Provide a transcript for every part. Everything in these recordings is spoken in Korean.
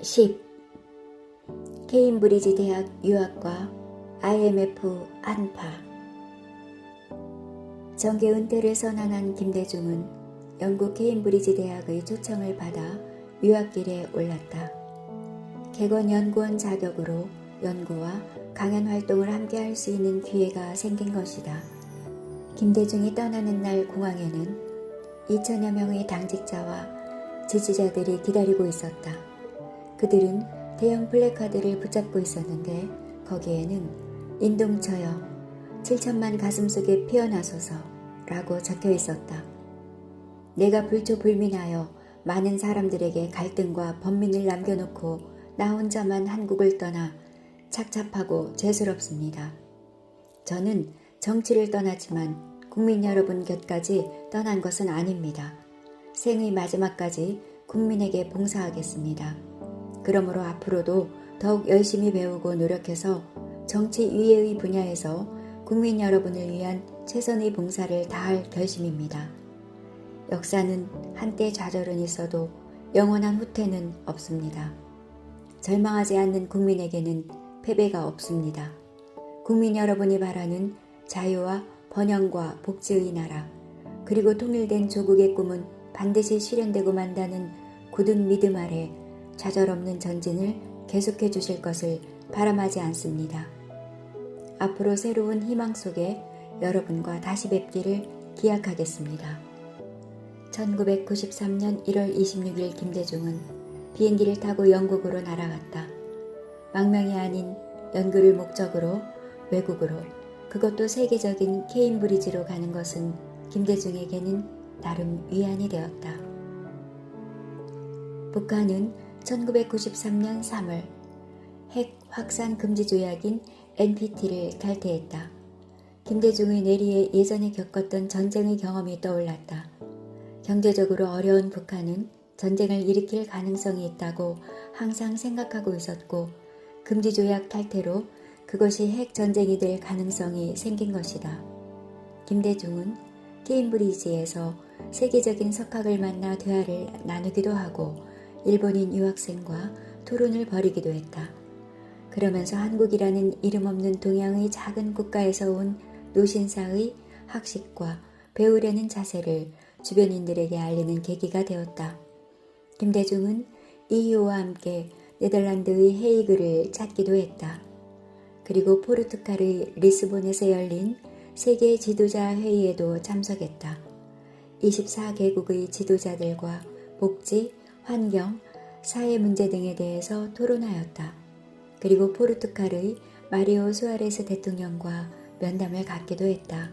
10. 케임브리지 대학 유학과 IMF 한파. 정계 은퇴를 선언한 김대중은 영국 케임브리지 대학의 초청을 받아 유학길에 올랐다. 객원 연구원 자격으로 연구와 강연 활동을 함께 할 수 있는 기회가 생긴 것이다. 김대중이 떠나는 날 공항에는 2천여 명의 당직자와 지지자들이 기다리고 있었다. 그들은 대형 플래카드를 붙잡고 있었는데 거기에는 인동처여 7천만 가슴속에 피어나소서 라고 적혀 있었다. 내가 불초불민하여 많은 사람들에게 갈등과 번민을 남겨놓고 나 혼자만 한국을 떠나 착잡하고 죄스럽습니다. 저는 정치를 떠났지만 국민 여러분 곁까지 떠난 것은 아닙니다. 생의 마지막까지 국민에게 봉사하겠습니다. 그러므로 앞으로도 더욱 열심히 배우고 노력해서 정치 위의의 분야에서 국민 여러분을 위한 최선의 봉사를 다할 결심입니다. 역사는 한때 좌절은 있어도 영원한 후퇴는 없습니다. 절망하지 않는 국민에게는 패배가 없습니다. 국민 여러분이 바라는 자유와 번영과 복지의 나라, 그리고 통일된 조국의 꿈은 반드시 실현되고 만다는 굳은 믿음 아래 좌절 없는 전진을 계속해 주실 것을 바람하지 않습니다. 앞으로 새로운 희망 속에 여러분과 다시 뵙기를 기약하겠습니다. 1993년 1월 26일 김대중은 비행기를 타고 영국으로 날아갔다. 망명이 아닌 연구를 목적으로 외국으로, 그것도 세계적인 케임브리지로 가는 것은 김대중에게는 나름 위안이 되었다. 북한은 1993년 3월 핵 확산 금지 조약인 NPT를 탈퇴했다. 김대중의 뇌리에 예전에 겪었던 전쟁의 경험이 떠올랐다. 경제적으로 어려운 북한은 전쟁을 일으킬 가능성이 있다고 항상 생각하고 있었고, 금지 조약 탈퇴로 그것이 핵 전쟁이 될 가능성이 생긴 것이다. 김대중은 케임브리지에서 세계적인 석학을 만나 대화를 나누기도 하고 일본인 유학생과 토론을 벌이기도 했다. 그러면서 한국이라는 이름 없는 동양의 작은 국가에서 온 노신사의 학식과 배우려는 자세를 주변인들에게 알리는 계기가 되었다. 김대중은 EU와 함께 네덜란드의 헤이그를 찾기도 했다. 그리고 포르투갈의 리스본에서 열린 세계 지도자 회의에도 참석했다. 24개국의 지도자들과 복지, 환경, 사회 문제 등에 대해서 토론하였다. 그리고 포르투갈의 마리오 수아레스 대통령과 면담을 갖기도 했다.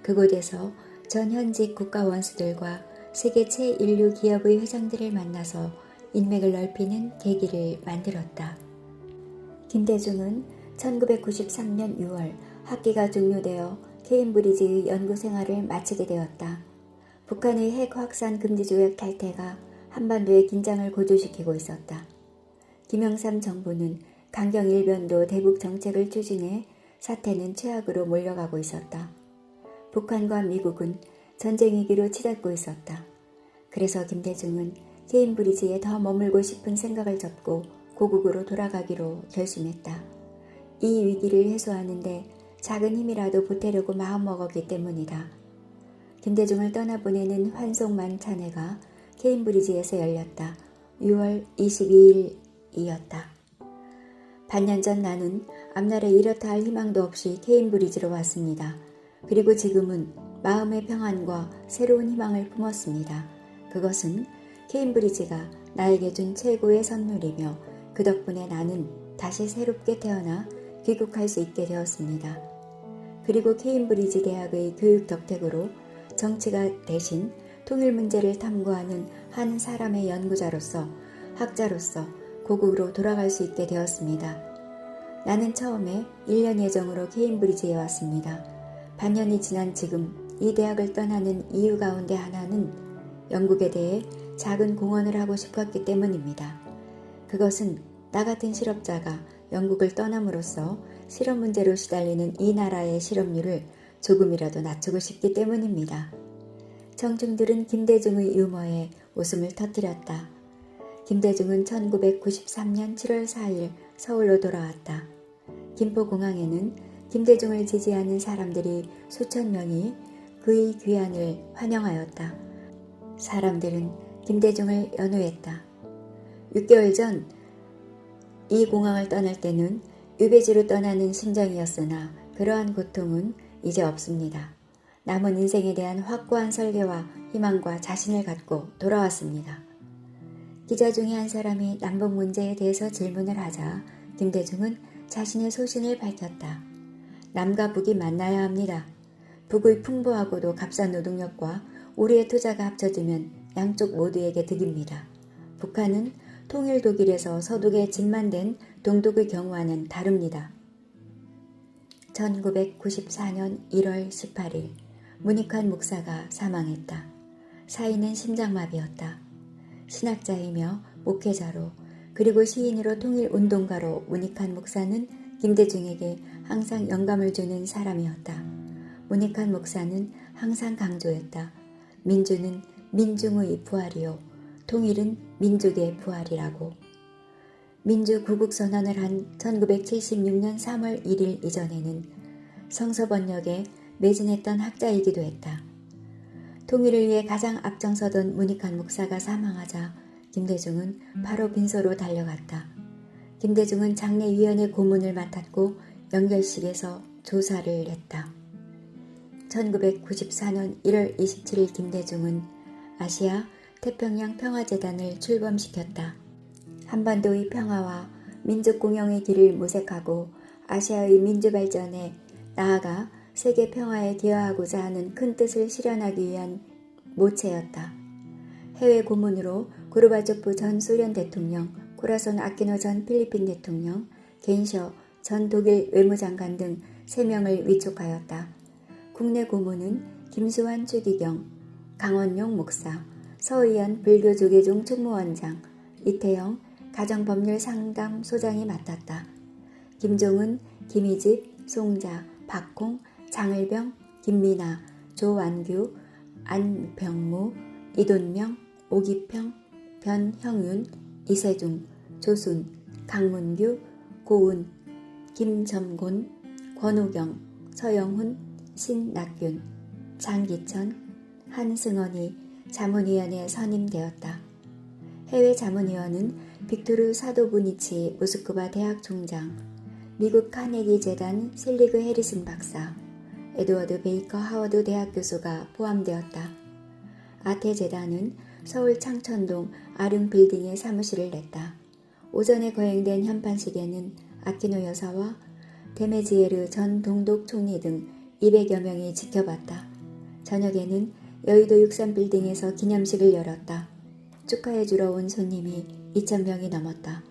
그곳에서 전 현직 국가 원수들과 세계 최인류 기업의 회장들을 만나서 인맥을 넓히는 계기를 만들었다. 김대중은 1993년 6월 학기가 종료되어 케임브리지의 연구 생활을 마치게 되었다. 북한의 핵 확산 금지 조약 탈퇴가 한반도의 긴장을 고조시키고 있었다. 김영삼 정부는 강경 일변도 대북 정책을 추진해 사태는 최악으로 몰려가고 있었다. 북한과 미국은 전쟁 위기로 치닫고 있었다. 그래서 김대중은 케임브리지에 더 머물고 싶은 생각을 접고 고국으로 돌아가기로 결심했다. 이 위기를 해소하는데 작은 힘이라도 보태려고 마음먹었기 때문이다. 김대중을 떠나보내는 환송만찬회가 케임브리지에서 열렸다. 6월 22일이었다. 반년 전 나는 앞날에 이렇다 할 희망도 없이 케임브리지로 왔습니다. 그리고 지금은 마음의 평안과 새로운 희망을 품었습니다. 그것은 케임브리지가 나에게 준 최고의 선물이며 그 덕분에 나는 다시 새롭게 태어나 귀국할 수 있게 되었습니다. 그리고 케임브리지 대학의 교육 덕택으로 정치가 대신 통일 문제를 탐구하는 한 사람의 연구자로서, 학자로서 고국으로 돌아갈 수 있게 되었습니다. 나는 처음에 1년 예정으로 케임브리지에 왔습니다. 반년이 지난 지금 이 대학을 떠나는 이유 가운데 하나는 영국에 대해 작은 공헌을 하고 싶었기 때문입니다. 그것은 나 같은 실업자가 영국을 떠남으로써 실업 문제로 시달리는 이 나라의 실업률을 조금이라도 낮추고 싶기 때문입니다. 청중들은 김대중의 유머에 웃음을 터뜨렸다. 김대중은 1993년 7월 4일 서울로 돌아왔다. 김포공항에는 김대중을 지지하는 사람들이 수천 명이 그의 귀환을 환영하였다. 사람들은 김대중을 연호했다. 6개월 전 이 공항을 떠날 때는 유배지로 떠나는 심정이었으나 그러한 고통은 이제 없습니다. 남은 인생에 대한 확고한 설계와 희망과 자신을 갖고 돌아왔습니다. 기자 중에 한 사람이 남북 문제에 대해서 질문을 하자 김대중은 자신의 소신을 밝혔다. 남과 북이 만나야 합니다. 북의 풍부하고도 값싼 노동력과 우리의 투자가 합쳐지면 양쪽 모두에게 득입니다. 북한은 통일 독일에서 서독에 진만된 동독의 경우와는 다릅니다. 1994년 1월 18일 문익환 목사가 사망했다. 사인은 심장마비였다. 신학자이며 목회자로 그리고 시인으로 통일운동가로 문익환 목사는 김대중에게 항상 영감을 주는 사람이었다. 문익환 목사는 항상 강조했다. 민주는 민중의 부활이요 통일은 민족의 부활이라고. 민주구국선언을 한 1976년 3월 1일 이전에는 성서번역에 매진했던 학자이기도 했다. 통일을 위해 가장 앞장서던 문익환 목사가 사망하자 김대중은 바로 빈소로 달려갔다. 김대중은 장례위원회 고문을 맡았고 연결식에서 조사를 했다. 1994년 1월 27일 김대중은 아시아 태평양 평화재단을 출범시켰다. 한반도의 평화와 민족공영의 길을 모색하고 아시아의 민주발전에 나아가 세계 평화에 기여하고자 하는 큰 뜻을 실현하기 위한 모체였다. 해외 고문으로 고르바초프 전 소련 대통령, 코라손 아키노 전 필리핀 대통령, 겐셔 전 독일 외무장관 등 3명을 위촉하였다. 국내 고문은 김수환 추기경, 강원용 목사, 서의연 불교조계종 총무원장, 이태영 가정법률상담소장이 맡았다. 김종은, 김희집, 송자, 박홍, 장을병, 김미나, 조완규, 안병무, 이돈명, 오기평, 변형윤, 이세중, 조순, 강문규, 고운, 김점곤, 권우경, 서영훈, 신낙균, 장기천, 한승원이 자문위원에 선임되었다. 해외 자문위원은 빅토르 사도부니치 모스크바 대학 총장, 미국 카네기 재단 셀리그 해리슨 박사, 에드워드 베이커 하워드 대학 교수가 포함되었다. 아태 재단은 서울 창천동 아릉 빌딩에 사무실을 냈다. 오전에 거행된 현판식에는 아키노 여사와 데메지에르 전 동독 총리 등 200여 명이 지켜봤다. 저녁에는 여의도 63빌딩에서 기념식을 열었다. 축하해주러 온 손님이 2,000명이 넘었다.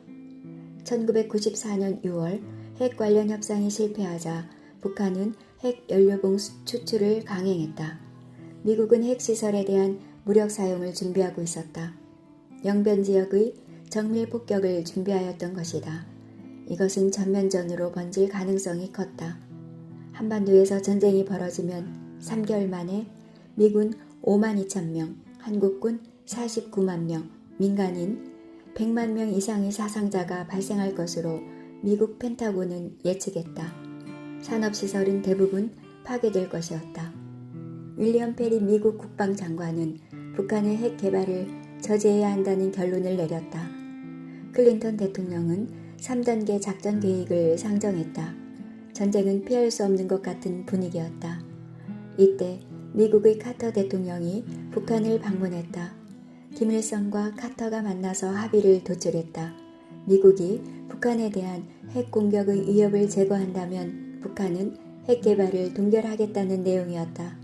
1994년 6월 핵 관련 협상이 실패하자 북한은 핵 연료봉 추출을 강행했다. 미국은 핵시설에 대한 무력 사용을 준비하고 있었다. 영변 지역의 정밀 폭격을 준비하였던 것이다. 이것은 전면전으로 번질 가능성이 컸다. 한반도에서 전쟁이 벌어지면 3개월 만에 미군 52,000명, 한국군 49만 명, 민간인 100만 명 이상의 사상자가 발생할 것으로 미국 펜타곤은 예측했다. 산업시설은 대부분 파괴될 것이었다. 윌리엄 페리 미국 국방장관은 북한의 핵 개발을 저지해야 한다는 결론을 내렸다. 클린턴 대통령은 3단계 작전 계획을 상정했다. 전쟁은 피할 수 없는 것 같은 분위기였다. 이때 미국의 카터 대통령이 북한을 방문했다. 김일성과 카터가 만나서 합의를 도출했다. 미국이 북한에 대한 핵 공격의 위협을 제거한다면 북한은 핵 개발을 동결하겠다는 내용이었다.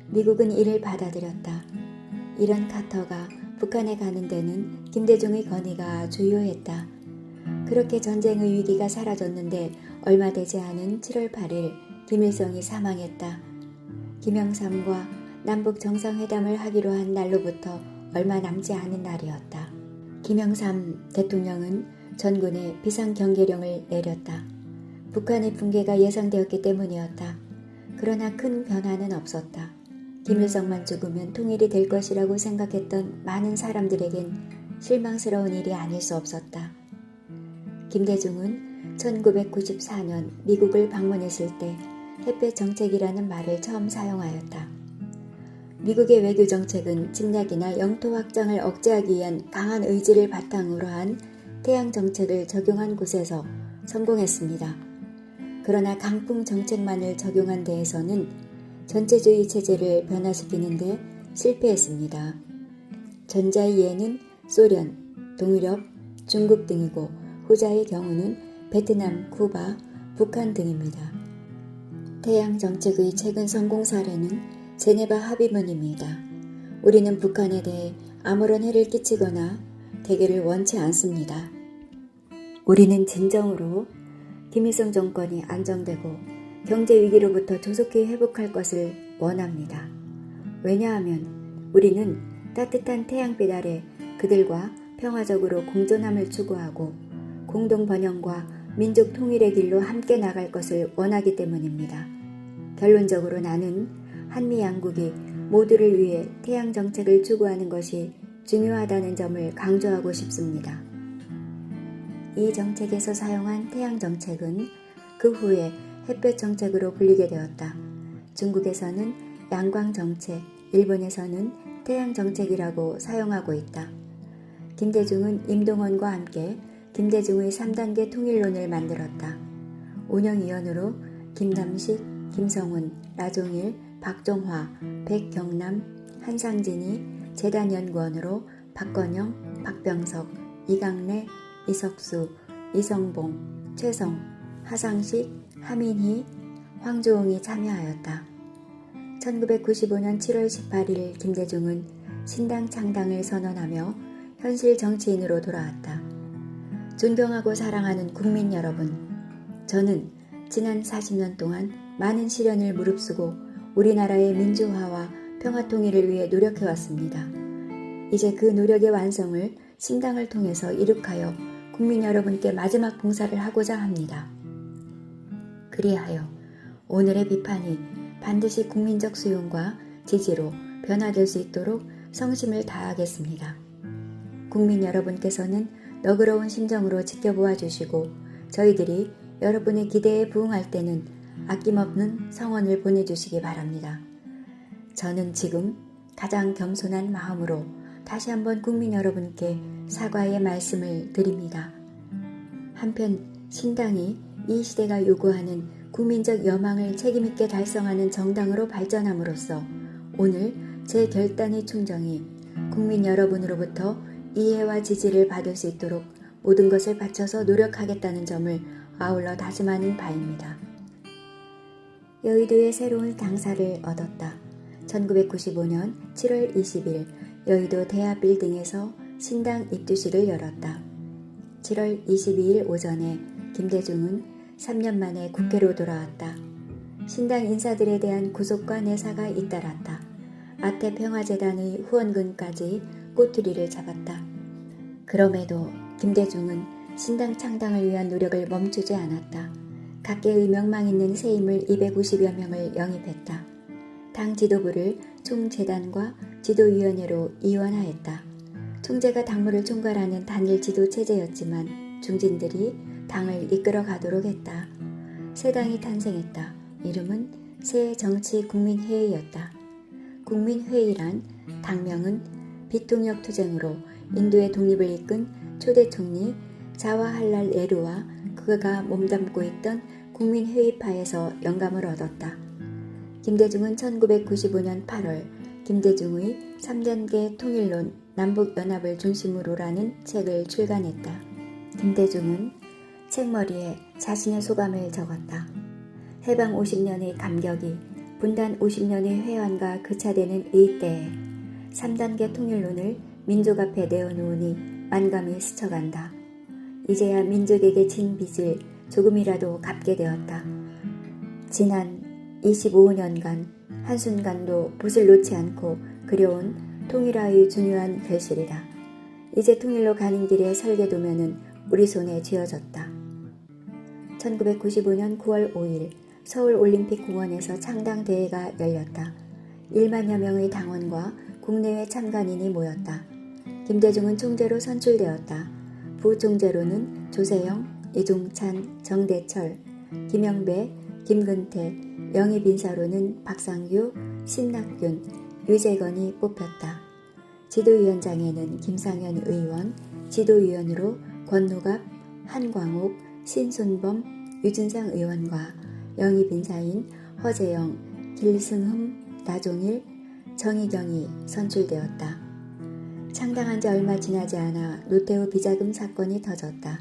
미국은 이를 받아들였다. 이런 카터가 북한에 가는 데는 김대중의 건의가 주요했다. 그렇게 전쟁의 위기가 사라졌는데 얼마 되지 않은 7월 8일 김일성이 사망했다. 김영삼과 남북 정상회담을 하기로 한 날로부터 얼마 남지 않은 날이었다. 김영삼 대통령은 전군에 비상경계령을 내렸다. 북한의 붕괴가 예상되었기 때문이었다. 그러나 큰 변화는 없었다. 김일성만 죽으면 통일이 될 것이라고 생각했던 많은 사람들에겐 실망스러운 일이 아닐 수 없었다. 김대중은 1994년 미국을 방문했을 때 햇볕 정책이라는 말을 처음 사용하였다. 미국의 외교 정책은 침략이나 영토 확장을 억제하기 위한 강한 의지를 바탕으로 한 태양 정책을 적용한 곳에서 성공했습니다. 그러나 강풍 정책만을 적용한 데에서는 전체주의 체제를 변화시키는 데 실패했습니다. 전자의 예는 소련, 동유럽, 중국 등이고 후자의 경우는 베트남, 쿠바, 북한 등입니다. 태양 정책의 최근 성공 사례는 제네바 합의문입니다. 우리는 북한에 대해 아무런 해를 끼치거나 대결을 원치 않습니다. 우리는 진정으로 김일성 정권이 안정되고 경제 위기로부터 조속히 회복할 것을 원합니다. 왜냐하면 우리는 따뜻한 태양빛 아래 그들과 평화적으로 공존함을 추구하고 공동 번영과 민족 통일의 길로 함께 나갈 것을 원하기 때문입니다. 결론적으로 나는 한미 양국이 모두를 위해 태양 정책을 추구하는 것이 중요하다는 점을 강조하고 싶습니다. 이 정책에서 사용한 태양 정책은 그 후에 햇볕 정책으로 불리게 되었다. 중국에서는 양광 정책, 일본에서는 태양 정책이라고 사용하고 있다. 김대중은 임동원과 함께 김대중의 3단계 통일론을 만들었다. 운영위원으로 김남식, 김성훈, 라종일, 박종화, 백경남, 한상진이 재단연구원으로 박건영, 박병석, 이강래, 이석수, 이성봉, 최성, 하상식, 하민희, 황조응이 참여하였다. 1995년 7월 18일 김대중은 신당 창당을 선언하며 현실 정치인으로 돌아왔다. 존경하고 사랑하는 국민 여러분, 저는 지난 40년 동안 많은 시련을 무릅쓰고 우리나라의 민주화와 평화통일을 위해 노력해왔습니다. 이제 그 노력의 완성을 신당을 통해서 이룩하여 국민 여러분께 마지막 봉사를 하고자 합니다. 그리하여 오늘의 비판이 반드시 국민적 수용과 지지로 변화될 수 있도록 성심을 다하겠습니다. 국민 여러분께서는 너그러운 심정으로 지켜보아 주시고 저희들이 여러분의 기대에 부응할 때는 아낌없는 성원을 보내주시기 바랍니다. 저는 지금 가장 겸손한 마음으로 다시 한번 국민 여러분께 사과의 말씀을 드립니다. 한편 신당이 이 시대가 요구하는 국민적 여망을 책임있게 달성하는 정당으로 발전함으로써 오늘 제 결단의 충정이 국민 여러분으로부터 이해와 지지를 받을 수 있도록 모든 것을 바쳐서 노력하겠다는 점을 아울러 다짐하는 바입니다. 여의도에 새로운 당사를 얻었다. 1995년 7월 20일 여의도 대합빌딩에서 신당 입주식을 열었다. 7월 22일 오전에 김대중은 3년 만에 국회로 돌아왔다. 신당 인사들에 대한 구속과 내사가 잇따랐다. 아태평화재단의 후원금까지 꼬투리를 잡았다. 그럼에도 김대중은 신당 창당을 위한 노력을 멈추지 않았다. 각계의 명망 있는 세임을 250여 명을 영입했다. 당 지도부를 총재단과 지도위원회로 이원하였다. 총재가 당무를 총괄하는 단일 지도 체제였지만 중진들이 당을 이끌어 가도록 했다. 새 당이 탄생했다. 이름은 새정치국민회의였다. 국민회의란 당명은 비통역 투쟁으로 인도의 독립을 이끈 초대 총리 자와할랄 네루와 그가 몸담고 있던 국민회의파에서 영감을 얻었다. 김대중은 1995년 8월 김대중의 3단계 통일론 남북연합을 중심으로라는 책을 출간했다. 김대중은 책머리에 자신의 소감을 적었다. 해방 50년의 감격이 분단 50년의 회환과 그차되는 이 때에 3단계 통일론을 민족 앞에 내어놓으니 만감이 스쳐간다. 이제야 민족에게 진 빚을 조금이라도 갚게 되었다. 지난 25년간 한순간도 붓을 놓지 않고 그려온 통일화의 중요한 결실이다. 이제 통일로 가는 길에 설계도면은 우리 손에 쥐어졌다. 1995년 9월 5일 서울올림픽공원에서 창당대회가 열렸다. 1만여 명의 당원과 국내외 참관인이 모였다. 김대중은 총재로 선출되었다. 부총재로는 조세영, 이종찬, 정대철, 김영배, 김근태, 영입인사로는 박상규, 신낙균, 유재건이 뽑혔다. 지도위원장에는 김상현 의원, 지도위원으로 권노갑, 한광옥, 신손범, 유진상 의원과 영입인사인 허재영, 길승흠, 나종일, 정희경이 선출되었다. 창당한 지 얼마 지나지 않아 노태우 비자금 사건이 터졌다.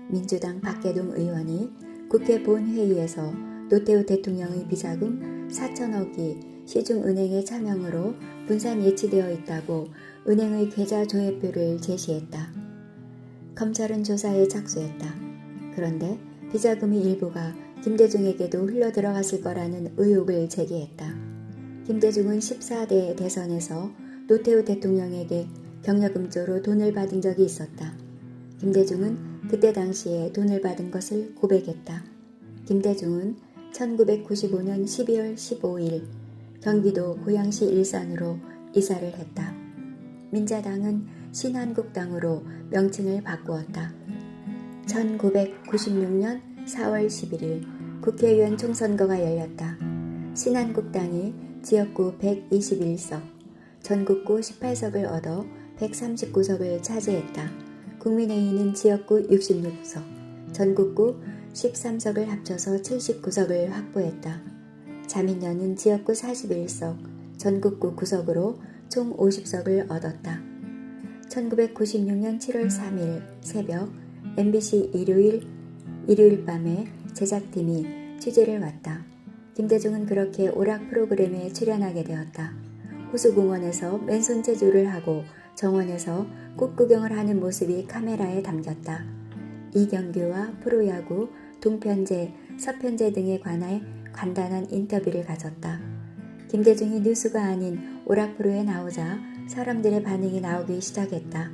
민주당 박계동 의원이 국회 본회의에서 노태우 대통령의 비자금 4천억이 시중은행의 차명으로 분산 예치되어 있다고 은행의 계좌 조회표를 제시했다. 검찰은 조사에 착수했다. 그런데 비자금의 일부가 김대중에게도 흘러들어갔을 거라는 의혹을 제기했다. 김대중은 14대 대선에서 노태우 대통령에게 경력금조로 돈을 받은 적이 있었다. 김대중은 그때 당시에 돈을 받은 것을 고백했다. 김대중은 1995년 12월 15일 경기도 고양시 일산으로 이사를 했다. 민자당은 신한국당으로 명칭을 바꾸었다. 1996년 4월 11일 국회의원 총선거가 열렸다. 신한국당이 지역구 121석, 전국구 18석을 얻어 139석을 차지했다. 국민의힘은 지역구 66석, 전국구 13석을 합쳐서 79석을 확보했다. 자민련은 지역구 41석, 전국구 9석으로 총 50석을 얻었다. 1996년 7월 3일 새벽 MBC 일요일 밤에 제작팀이 취재를 왔다. 김대중은 그렇게 오락 프로그램에 출연하게 되었다. 호수공원에서 맨손 체조를 하고 정원에서 꽃 구경을 하는 모습이 카메라에 담겼다. 이경규와 프로야구, 동편제, 서편제 등에 관해 간단한 인터뷰를 가졌다. 김대중이 뉴스가 아닌 오락 프로에 나오자 사람들의 반응이 나오기 시작했다.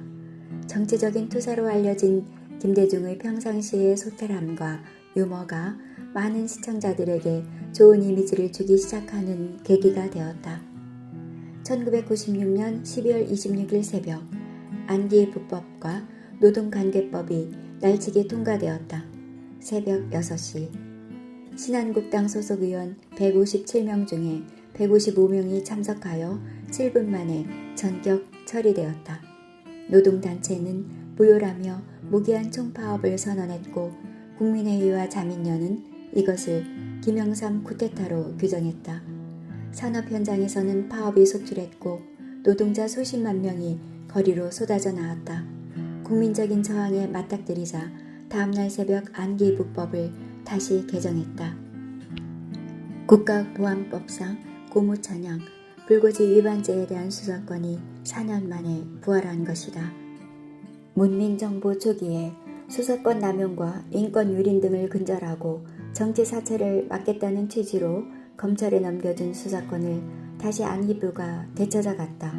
정치적인 투사로 알려진 김대중의 평상시의 소탈함과 유머가 많은 시청자들에게 좋은 이미지를 주기 시작하는 계기가 되었다. 1996년 12월 26일 새벽 안기부법과 노동관계법이 날치기 통과되었다. 새벽 6시 신한국당 소속 의원 157명 중에 155명이 참석하여 7분 만에 전격 처리되었다. 노동단체는 무효라며 무기한 총파업을 선언했고 국민회의와 자민련은 이것을 김영삼 쿠데타로 규정했다. 산업 현장에서는 파업이 속출했고 노동자 수십만 명이 거리로 쏟아져 나왔다. 국민적인 저항에 맞닥뜨리자 다음날 새벽 안기부법을 다시 개정했다. 국가보안법상 고무찬양, 불고지 위반죄에 대한 수사권이 4년 만에 부활한 것이다. 문민정부 초기에 수사권 남용과 인권 유린 등을 근절하고 정치 사찰을 막겠다는 취지로 검찰에 넘겨준 수사권을 다시 안기부가 되찾아갔다.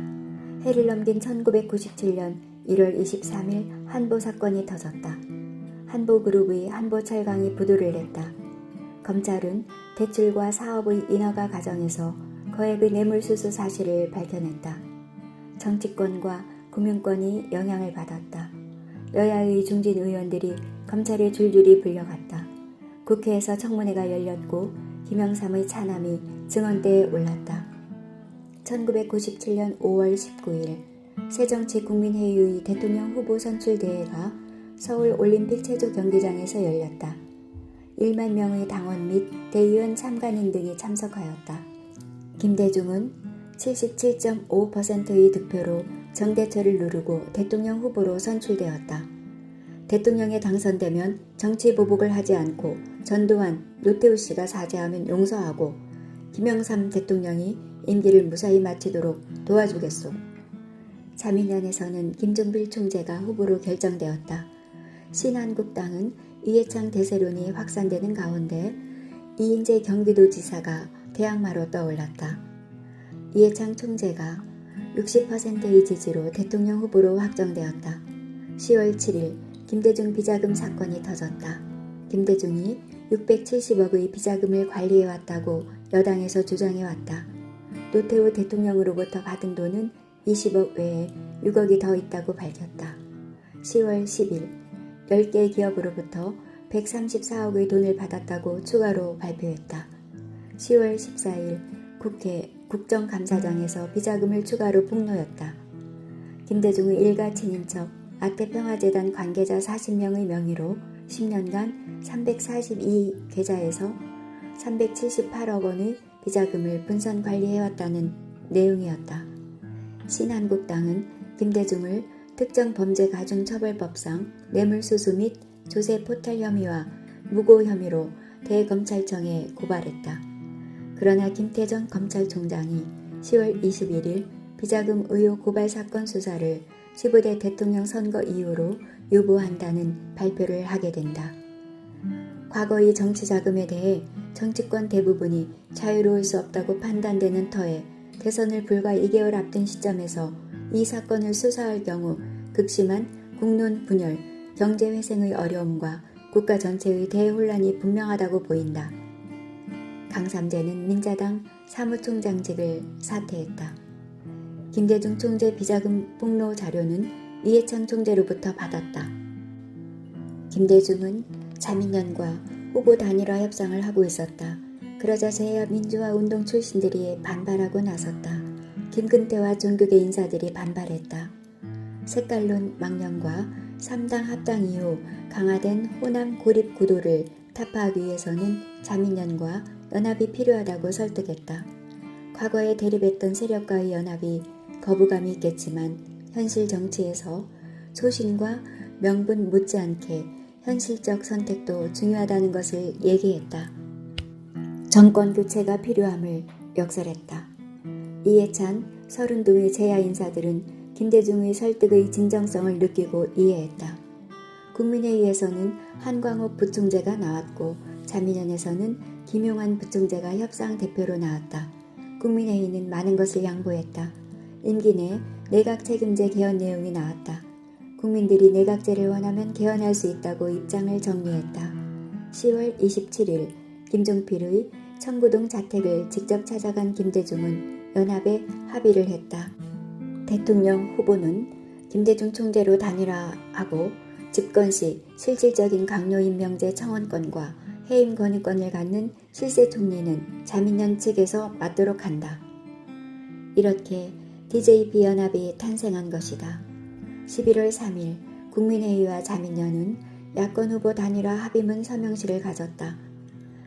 해를 넘긴 1997년 1월 23일 한보 사건이 터졌다. 한보그룹의 한보철강이 부도를 냈다. 검찰은 대출과 사업의 인허가 과정에서 거액의 뇌물수수 사실을 밝혀냈다. 정치권과 금융권이 영향을 받았다. 여야의 중진 의원들이 검찰에 줄줄이 불려갔다. 국회에서 청문회가 열렸고 김영삼의 차남이 증언대에 올랐다. 1997년 5월 19일 새정치국민회의의 대통령 후보 선출대회가 서울 올림픽 체조 경기장에서 열렸다. 1만 명의 당원 및 대의원 참관인 등이 참석하였다. 김대중은 77.5%의 득표로 정대철을 누르고 대통령 후보로 선출되었다. 대통령에 당선되면 정치 보복을 하지 않고 전두환, 노태우 씨가 사죄하면 용서하고 김영삼 대통령이 임기를 무사히 마치도록 도와주겠소. 자민련에서는 김종필 총재가 후보로 결정되었다. 신한국당은 이해창 대세론이 확산되는 가운데 이인재 경기도지사가 대항마로 떠올랐다. 이해창 총재가 60%의 지지로 대통령 후보로 확정되었다. 10월 7일 김대중 비자금 사건이 터졌다. 김대중이 670억의 비자금을 관리해왔다고 여당에서 주장해왔다. 노태우 대통령으로부터 받은 돈은 20억 외에 6억이 더 있다고 밝혔다. 10월 10일 10개 기업으로부터 134억의 돈을 받았다고 추가로 발표했다. 10월 14일 국회 국정감사장에서 비자금을 추가로 폭로했다. 김대중의 일가 친인척 아태평화재단 관계자 40명의 명의로 10년간 342계좌에서 378억 원의 비자금을 분산 관리해왔다는 내용이었다. 신한국당은 김대중을 특정범죄가중처벌법상 뇌물수수 및 조세 포탈 혐의와 무고 혐의로 대검찰청에 고발했다. 그러나 김태정 검찰총장이 10월 21일 비자금 의혹 고발 사건 수사를 15대 대통령 선거 이후로 유보한다는 발표를 하게 된다. 과거의 정치자금에 대해 정치권 대부분이 자유로울 수 없다고 판단되는 터에 대선을 불과 2개월 앞둔 시점에서 이 사건을 수사할 경우 극심한 국론 분열, 경제회생의 어려움과 국가 전체의 대혼란이 분명하다고 보인다. 강삼재는 민자당 사무총장직을 사퇴했다. 김대중 총재 비자금 폭로 자료는 이해창 총재로부터 받았다. 김대중은 자민련과 후보 단일화 협상을 하고 있었다. 그러자 세야 민주화 운동 출신들이 반발하고 나섰다. 김근태와 종교계 인사들이 반발했다. 색깔론 망령과 3당 합당 이후 강화된 호남 고립 구도를 타파하기 위해서는 자민련과 연합이 필요하다고 설득했다. 과거에 대립했던 세력과의 연합이 거부감이 있겠지만 현실 정치에서 소신과 명분 못지않게 현실적 선택도 중요하다는 것을 얘기했다. 정권 교체가 필요함을 역설했다. 이해찬, 서른동의 재야 인사들은 김대중의 설득의 진정성을 느끼고 이해했다. 국민회의에서는 한광옥 부총재가 나왔고 자민련에서는 김용환 부총재가 협상 대표로 나왔다. 국민회의는 많은 것을 양보했다. 임기 내 내각 책임제 개헌 내용이 나왔다. 국민들이 내각제를 원하면 개헌할 수 있다고 입장을 정리했다. 10월 27일 김종필의 청구동 자택을 직접 찾아간 김대중은 연합에 합의를 했다. 대통령 후보는 김대중 총재로 단일화하고 집권 시 실질적인 강요 임명제 청원권과 해임 건의권을 갖는 실세 총리는 자민련 측에서 맡도록 한다. 이렇게 DJP 연합이 탄생한 것이다. 11월 3일 국민회의와 자민련은 야권 후보 단일화 합의문 서명식을 가졌다.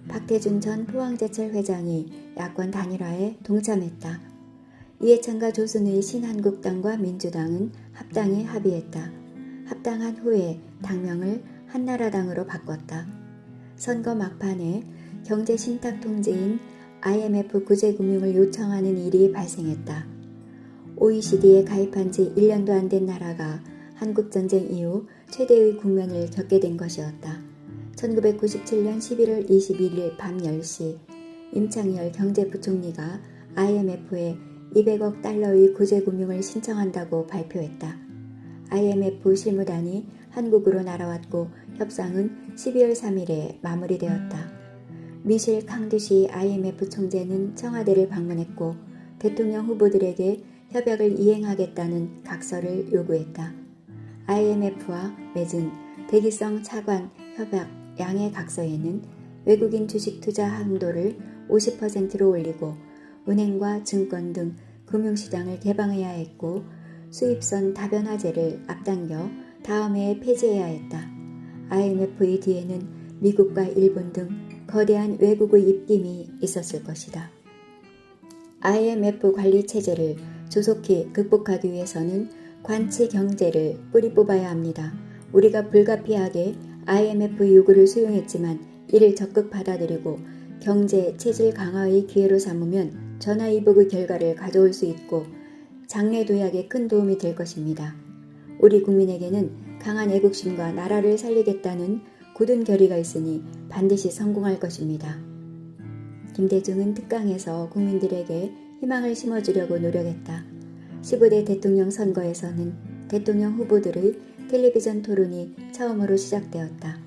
박태준 전 포항제철 회장이 야권 단일화에 동참했다. 이해찬과 조순의 신한국당과 민주당은 합당에 합의했다. 합당한 후에 당명을 한나라당으로 바꿨다. 선거 막판에 경제신탁통제인 IMF 구제금융을 요청하는 일이 발생했다. OECD에 가입한 지 1년도 안 된 나라가 한국전쟁 이후 최대의 국면을 겪게 된 것이었다. 1997년 11월 21일 밤 10시 임창열 경제부총리가 IMF에 200억 달러의 구제금융을 신청한다고 발표했다. IMF 실무단이 한국으로 날아왔고 협상은 12월 3일에 마무리되었다. 미셸 캉드시 IMF 총재는 청와대를 방문했고 대통령 후보들에게 협약을 이행하겠다는 각서를 요구했다. IMF와 맺은 대기성 차관 협약 양해 각서에는 외국인 주식 투자 한도를 50%로 올리고 은행과 증권 등 금융시장을 개방해야 했고 수입선 다변화제를 앞당겨 다음 해에 폐지해야 했다. IMF의 뒤에는 미국과 일본 등 거대한 외국의 입김이 있었을 것이다. IMF 관리 체제를 조속히 극복하기 위해서는 관치 경제를 뿌리 뽑아야 합니다. 우리가 불가피하게 IMF 요구를 수용했지만 이를 적극 받아들이고 경제 체질 강화의 기회로 삼으면 전화위복의 결과를 가져올 수 있고 장래 도약에 큰 도움이 될 것입니다. 우리 국민에게는 강한 애국심과 나라를 살리겠다는 굳은 결의가 있으니 반드시 성공할 것입니다. 김대중은 특강에서 국민들에게 희망을 심어주려고 노력했다. 15대 대통령 선거에서는 대통령 후보들의 텔레비전 토론이 처음으로 시작되었다.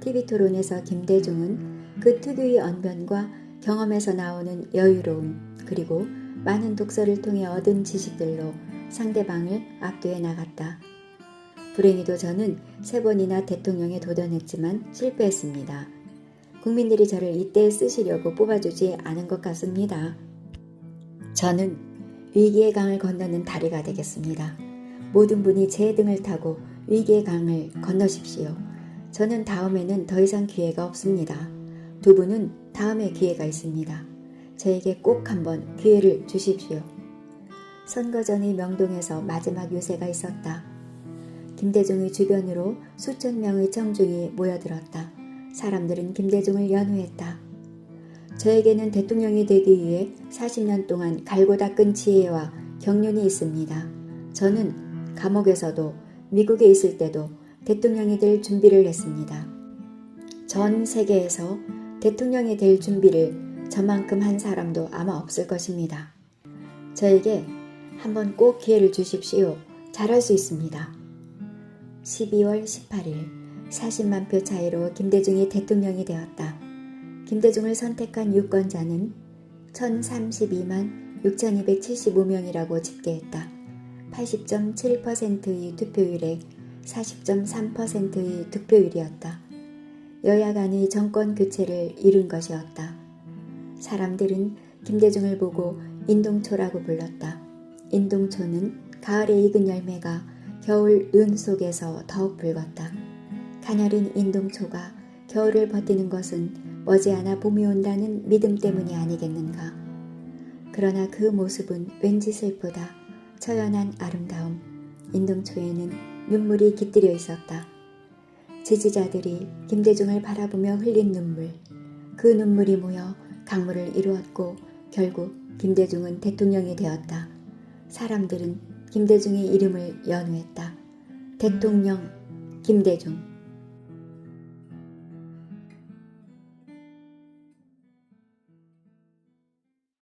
TV토론에서 김대중은 그 특유의 언변과 경험에서 나오는 여유로움 그리고 많은 독서를 통해 얻은 지식들로 상대방을 압도해 나갔다. 불행히도 저는 3번이나 대통령에 도전했지만 실패했습니다. 국민들이 저를 이때 쓰시려고 뽑아주지 않은 것 같습니다. 저는 위기의 강을 건너는 다리가 되겠습니다. 모든 분이 제 등을 타고 위기의 강을 건너십시오. 저는 다음에는 더 이상 기회가 없습니다. 두 분은 다음에 기회가 있습니다. 저에게 꼭 한번 기회를 주십시오. 선거 전의 명동에서 마지막 유세가 있었다. 김대중의 주변으로 수천 명의 청중이 모여들었다. 사람들은 김대중을 연호했다. 저에게는 대통령이 되기 위해 40년 동안 갈고 닦은 지혜와 경륜이 있습니다. 저는 감옥에서도 미국에 있을 때도 대통령이 될 준비를 했습니다. 전 세계에서 대통령이 될 준비를 저만큼 한 사람도 아마 없을 것입니다. 저에게 한번 꼭 기회를 주십시오. 잘할 수 있습니다. 12월 18일 40만 표 차이로 김대중이 대통령이 되었다. 김대중을 선택한 유권자는 1032만 6275명이라고 집계했다. 80.7%의 투표율에 40.3%의 득표율이었다. 여야 간의 정권 교체를 이룬 것이었다. 사람들은 김대중을 보고 인동초라고 불렀다. 인동초는 가을에 익은 열매가 겨울 눈 속에서 더욱 붉었다. 가녀린 인동초가 겨울을 버티는 것은 머지않아 봄이 온다는 믿음 때문이 아니겠는가. 그러나 그 모습은 왠지 슬프다. 처연한 아름다움. 인동초에는 눈물이 깃들여 있었다. 지지자들이 김대중을 바라보며 흘린 눈물. 그 눈물이 모여 강물을 이루었고 결국 김대중은 대통령이 되었다. 사람들은 김대중의 이름을 연호했다. 대통령 김대중.